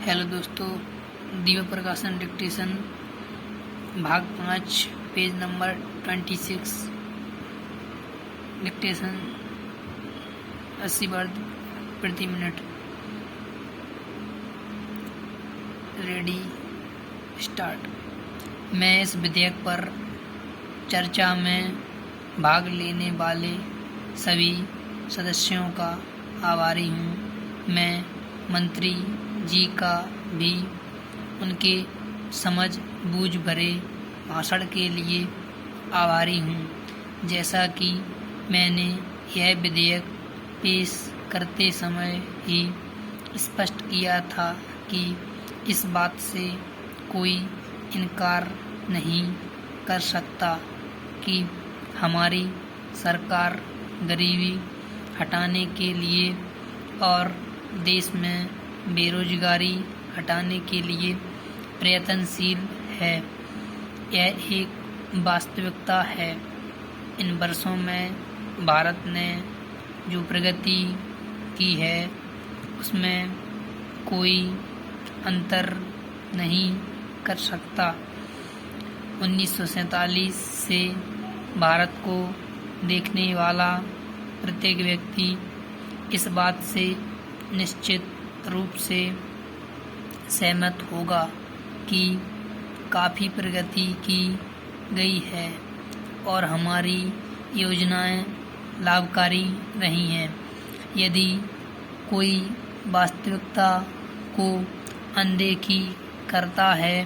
Hello दोस्तों, दिव्य प्रकाशन dictation भाग 5 पेज नंबर 26 डिक्टेशन 80 बार प्रति मिनट। Ready start. मैं इस विधेयक पर चर्चा में भाग लेने वाले सभी सदस्यों का आभारी हूँ। मैं मंत्री जी का भी उनके समझ बूझ भरे भाषण के लिए आभारी हूँ। जैसा कि मैंने यह विधेयक पेश करते समय ही स्पष्ट किया था कि इस बात से कोई इनकार नहीं कर सकता कि हमारी सरकार गरीबी हटाने के लिए और देश में बेरोजगारी हटाने के लिए प्रयत्नशील है। यह एक वास्तविकता है। इन वर्षों में भारत ने जो प्रगति की है उसमें कोई अंतर नहीं कर सकता। 1947 से भारत को देखने वाला प्रत्येक व्यक्ति इस बात से निश्चित रूप से सहमत होगा कि काफ़ी प्रगति की गई है और हमारी योजनाएं लाभकारी रही हैं। यदि कोई वास्तविकता को अनदेखी करता है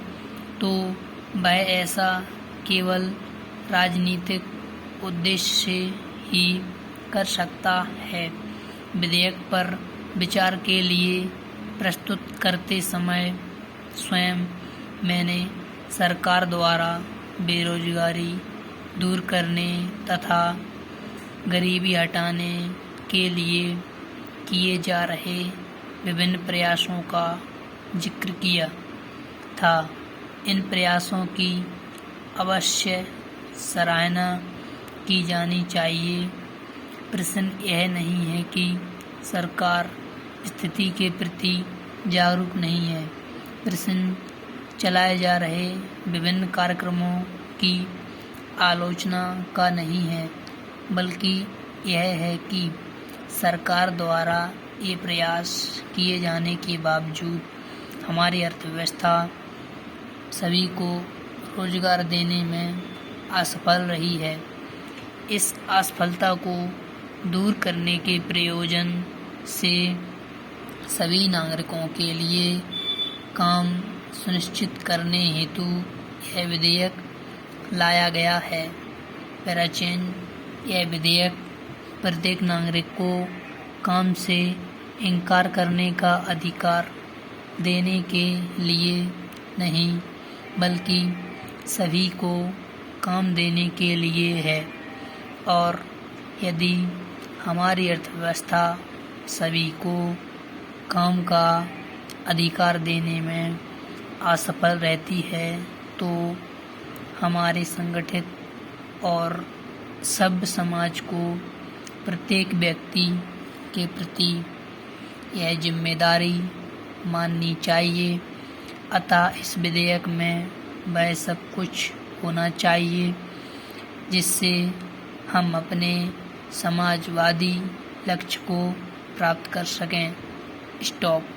तो वह ऐसा केवल राजनीतिक उद्देश्य से ही कर सकता है। विधेयक पर विचार के लिए प्रस्तुत करते समय स्वयं मैंने सरकार द्वारा बेरोजगारी दूर करने तथा गरीबी हटाने के लिए किए जा रहे विभिन्न प्रयासों का जिक्र किया था। इन प्रयासों की अवश्य सराहना की जानी चाहिए। प्रश्न यह नहीं है कि सरकार स्थिति के प्रति जागरूक नहीं है। प्रश्न चलाए जा रहे विभिन्न कार्यक्रमों की आलोचना का नहीं है, बल्कि यह है कि सरकार द्वारा ये प्रयास किए जाने के बावजूद हमारी अर्थव्यवस्था सभी को रोजगार देने में असफल रही है। इस असफलता को दूर करने के प्रयोजन से सभी नागरिकों के लिए काम सुनिश्चित करने हेतु यह विधेयक लाया गया है। पैराचेन यह विधेयक प्रत्येक नागरिक को काम से इनकार करने का अधिकार देने के लिए नहीं, बल्कि सभी को काम देने के लिए है। और यदि हमारी अर्थव्यवस्था सभी को काम का अधिकार देने में असफल रहती है तो हमारे संगठित और सभ्य समाज को प्रत्येक व्यक्ति के प्रति यह जिम्मेदारी माननी चाहिए। अतः इस विधेयक में वह सब कुछ होना चाहिए जिससे हम अपने समाजवादी लक्ष्य को प्राप्त कर सकें। स्टॉप।